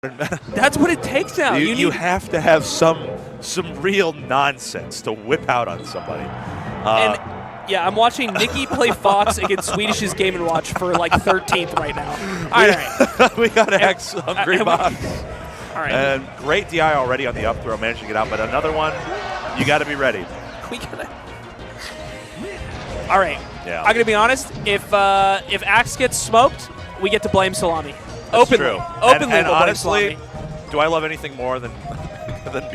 That's what it takes now. You have to have some real nonsense to whip out on somebody. And yeah, I'm watching Nikki play Fox against Swedish's Game & Watch for like 13th right now. All right. We got X Hungrybox. All right. And great DI already on the up throw, managed to get out, but another one, you got to be ready. We gotta. All right. Yeah. I'm gonna be honest. If Axe gets smoked, we get to blame Salami. That's openly. true. Openly, and we'll blame honestly, Salami. do I love anything more than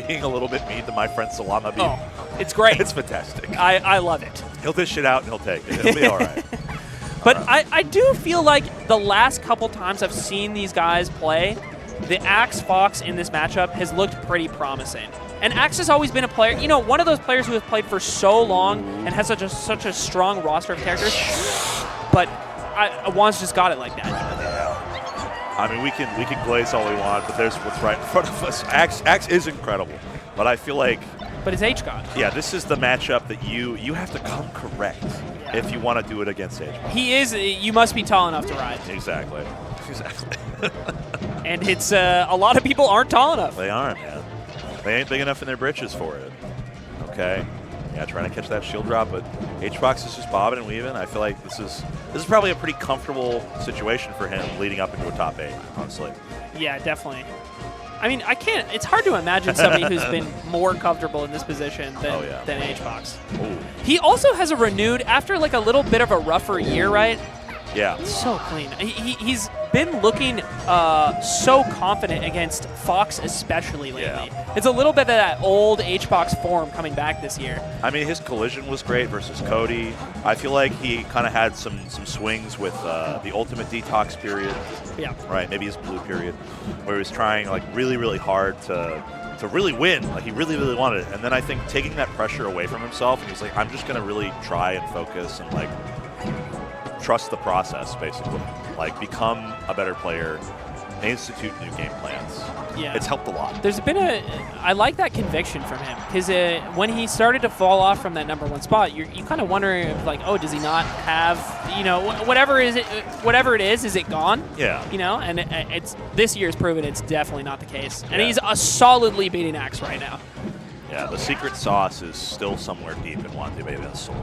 being a little bit mean to my friend Salami? Oh, it's great. It's fantastic. I love it. He'll dish it out and he'll take it. It'll be all right. But I do feel like the last couple times I've seen these guys play, the Axe Fox in this matchup has looked pretty promising. And Axe has always been a player, you know, one of those players who have played for so long and has such a strong roster of characters. But Juan's just got it like that. Yeah. I mean, we can glaze all we want, but there's what's right in front of us. Axe is incredible, but I feel like. But it's H-God. Yeah, this is the matchup that you have to come correct if you want to do it against H-God. He is. You must be tall enough to ride. Exactly. And it's a lot of people aren't tall enough. They aren't, man. They ain't big enough in their britches for it. Okay. Yeah, trying to catch that shield drop, but H-Box is just bobbing and weaving. I feel like this is probably a pretty comfortable situation for him leading up into a top 8, honestly. Yeah, definitely. I mean, I can't. It's hard to imagine somebody who's been more comfortable in this position than H-Box. He also has a renewed, after like a little bit of a rougher year, right? Yeah. So clean. He's been looking so confident against Fox, especially lately. Yeah. It's a little bit of that old H-Box form coming back this year. I mean, his collision was great versus Cody. I feel like he kind of had some swings with the Ultimate Detox period. Yeah. Right, maybe his blue period, where he was trying like really, really hard to really win. Like he really, really wanted it. And then I think taking that pressure away from himself, and he was like, I'm just going to really try and focus and like trust the process, basically. Like, become a better player, institute new game plans. Yeah. It's helped a lot. There's been I like that conviction from him, because when he started to fall off from that #1 spot, you kind of wondering, like, oh, does he not have, you know, whatever it is it gone? Yeah. You know, and it's this year's proven it's definitely not the case. And Yeah. he's solidly beating Axe right now. Yeah, the secret sauce is still somewhere deep in Wante Baby's soul.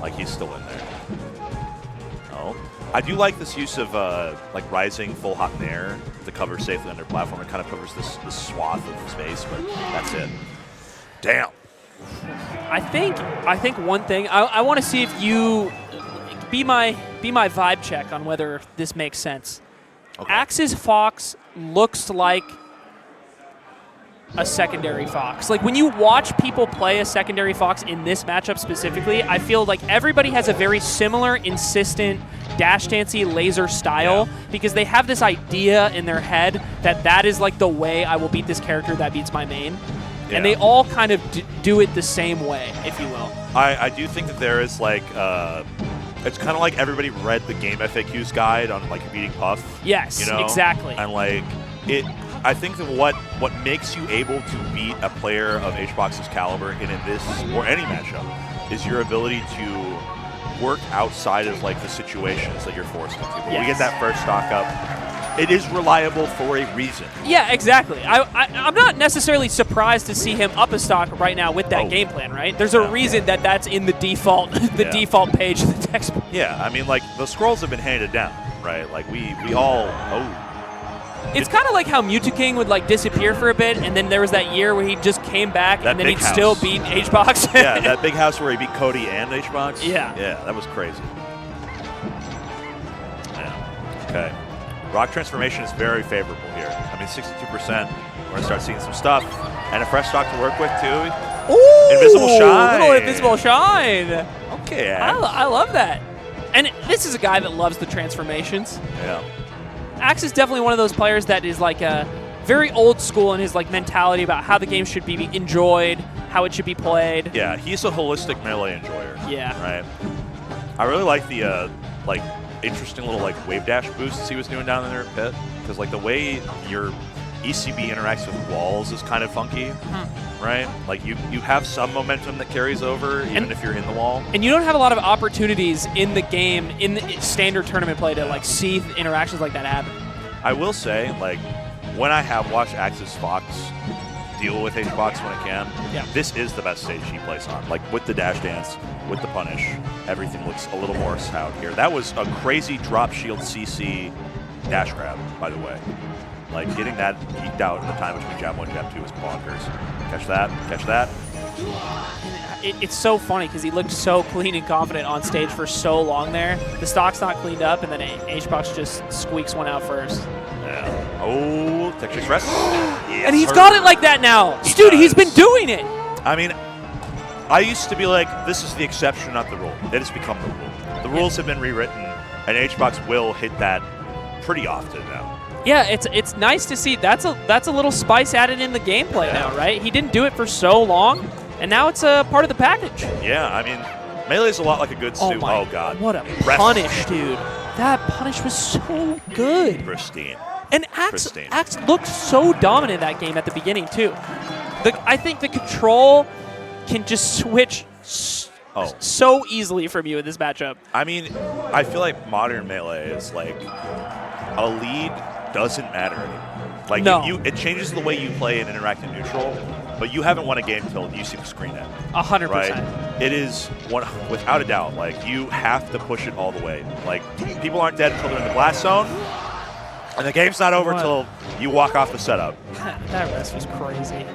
Like, he's still in there. I do like this use of like rising full hot in air to cover safely under platform. It kind of covers this swath of space, but that's it. Damn. I think one thing I want to see if you be my vibe check on whether this makes sense. Okay. Axe's Fox looks like a secondary Fox. Like when you watch people play a secondary Fox in this matchup specifically, I feel like everybody has a very similar, insistent, dash dancey laser style because they have this idea in their head that is like the way I will beat this character that beats my main. Yeah. And they all kind of do it the same way, if you will. I do think that there is like, it's kind of like everybody read the game FAQs guide on like beating Puff. Yes, you know? Exactly. And like I think that what makes you able to beat a player of H-Box's caliber in this or any matchup is your ability to work outside of like the situations that you're forced into. When we get that first stock up, it is reliable for a reason. Yeah, exactly. I'm not necessarily surprised to see him up a stock right now with that game plan, right? There's a reason that's in the default default page of the textbook. Yeah, I mean, like, the scrolls have been handed down, right? Like, we all... It's kind of like how Mewtwo would like disappear for a bit, and then there was that year where he just came back, and then he'd still beat H-Box. Yeah, that big house where he beat Cody and H-Box. Yeah. Yeah, that was crazy. Yeah. Okay. Rock Transformation is very favorable here. I mean, 62%. We're going to start seeing some stuff. And a fresh stock to work with, too. Ooh! Invisible Shine. Little Invisible Shine. Okay. I love that. And this is a guy that loves the transformations. Yeah. Axe is definitely one of those players that is like a very old school in his like mentality about how the game should be enjoyed, how it should be played. Yeah, he's a holistic melee enjoyer. Yeah. Right. I really like the like interesting little like wave dash boosts he was doing down in there pit, because like the way your ECB interacts with walls is kind of funky, right? Like you have some momentum that carries over even if you're in the wall. And you don't have a lot of opportunities in the game, in the standard tournament play, to like see interactions like that happen. I will say, like, when I have watched Axis Fox deal with HBox when it can, this is the best stage he plays on. Like with the dash dance, with the punish, everything looks a little more sound here. That was a crazy drop shield CC dash grab, by the way. Like getting that eked out in the time between jab 1 and jab 2 was bonkers. Catch that, catch that. It's so funny because he looked so clean and confident on stage for so long there. The stock's not cleaned up, and then HBox just squeaks one out first. Yeah. Oh, tech chase rest. Yes, and he's got it like that now. Dude, he's been doing it. I mean, I used to be like, this is the exception, not the rule. It has become the rule. The rules have been rewritten, and HBox will hit that pretty often now. Yeah, it's nice to see. That's a little spice added in the gameplay now, right? He didn't do it for so long, and now it's a part of the package. Yeah, I mean, Melee is a lot like a good stew. Oh, God. What a punish, dude. That punish was so good. Pristine. And Axe looked so dominant in that game at the beginning, too. I think the control can just switch so easily from you in this matchup. I mean, I feel like modern Melee is like a lead doesn't matter anymore. Like it changes the way you play and interact in neutral, but you haven't won a game until you see the screen end. 100%. Right? It is without a doubt. Like you have to push it all the way. Like people aren't dead until they're in the blast zone, and the game's not over until you walk off the setup. That rest was crazy.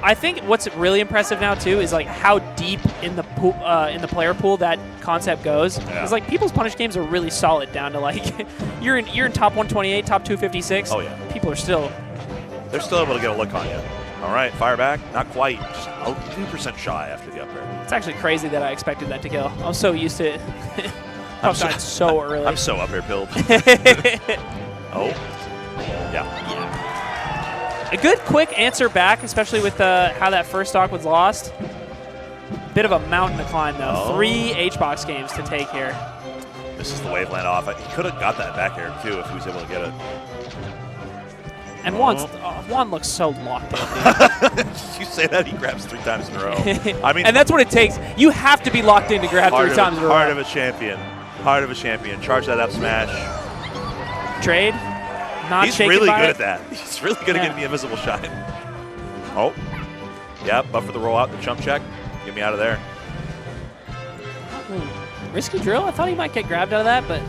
I think what's really impressive now too is like how deep in the pool, in the player pool that concept goes. It's like people's punish games are really solid down to like you're in top 128, top 256. Oh yeah. People are they're still able to get a look on you. All right, fire back. Not quite. Just 2% shy after the up air. It's actually crazy that I expected that to kill. I'm so used to it. I'm so early. I'm so up air pilled. Oh. Yeah. A good quick answer back, especially with how that first stock was lost. Bit of a mountain to climb, though. 3 HBox games to take here. This is the waveland off. He could have got that back air, too, if he was able to get it. And Juan looks so locked in. You say that, he grabs 3 times in a row. I mean, and that's what it takes. You have to be locked in to grab 3 times in a row. Heart of a champion. Heart of a champion. Charge that up smash. Trade. He's really good at that. He's really good at getting the invisible shot. Oh. Yeah, buffer the rollout, the jump check. Get me out of there. Risky drill? I thought he might get grabbed out of that, but...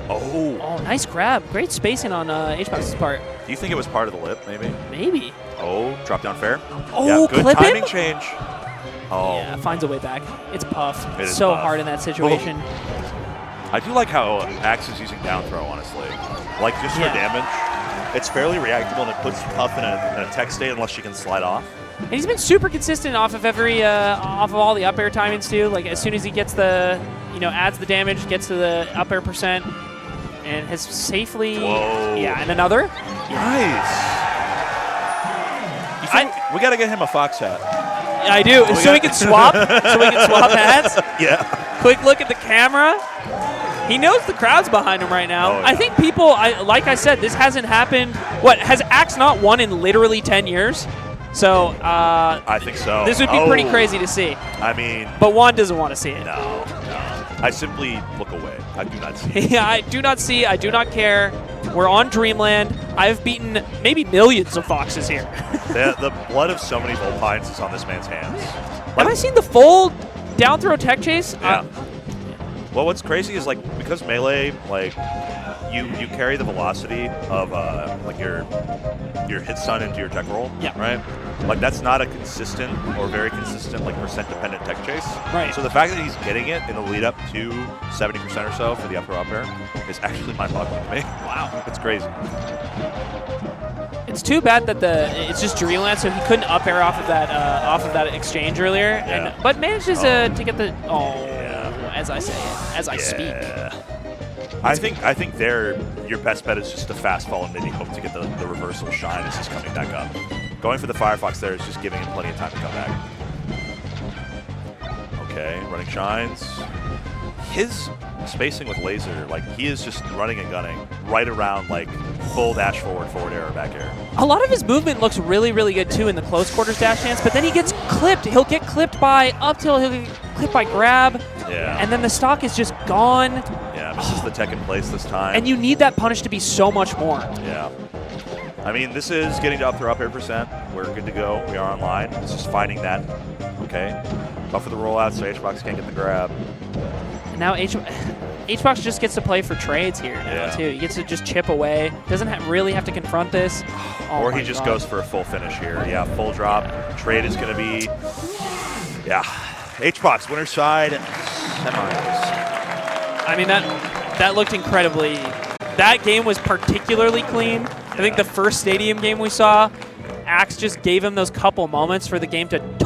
Oh, nice grab. Great spacing on HBox's part. Do you think it was part of the lip, maybe? Maybe. Oh, drop down fair. Oh, yeah, good clip timing him? change. Oh. Yeah, finds a way back. It's Puff. It is so Puff. hard in that situation. I do like how Axe is using down throw, honestly. Like, just for damage. It's fairly reactable, and it puts Puff in a tech state unless she can slide off. And he's been super consistent off of off of all the up air timings, too. Like, as soon as he gets the, adds the damage, gets to the up air percent, and has safely... Whoa. Yeah, and another. Nice. We got to get him a Fox hat. I do, so we can swap. Hats. Yeah. Quick look at the camera. He knows the crowd's behind him right now. I think people, like I said, this hasn't happened. What, has Axe not won in literally 10 years? So, I think so. This would be pretty crazy to see. I mean... But Juan doesn't want to see it. No. I simply look away. I do not see it. Yeah, I do not see. I do not care. We're on Dreamland. I've beaten maybe millions of Foxes here. The blood of so many Volpines is on this man's hands. Have I seen the full down throw tech chase? Yeah. Well, what's crazy is, like, because Melee, like, you carry the velocity of, like, your hit stun into your tech roll, right? Like, that's not a consistent or very consistent, like, percent-dependent tech chase. Right. So the fact that he's getting it in the lead-up to 70% or so for the upper up air is actually mind-boggling to me. Wow. It's crazy. It's too bad that it's just Dreamland, so he couldn't up air off of that exchange earlier, but manages to get the as I say it, as I speak. I think your best bet is just to fast fall and maybe hope to get the reversal shine as he's coming back up. Going for the Firefox there is just giving him plenty of time to come back. Okay, running shines. His spacing with laser, like, he is just running and gunning right around, like, full dash forward air, or back air. A lot of his movement looks really, really good, too, in the close quarters dash dance, but then he gets clipped. He'll get clipped by up tilt, he'll get clipped by grab, and then the stock is just gone. Yeah, misses the tech in place this time. And you need that punish to be so much more. Yeah. I mean, this is getting to up throw up air percent. We're good to go. We are online. It's just finding that. Okay. Buffer the rollout so Hbox can't get the grab. And now Hbox just gets to play for trades here now, too. He gets to just chip away. Doesn't really have to confront this. Oh or he just goes for a full finish here. Yeah, full drop. Trade is going to be, yeah. Hbox, winner's side, semis. I mean, that looked incredibly. That game was particularly clean. Yeah. I think the first stadium game we saw, Axe just gave him those couple moments for the game to totally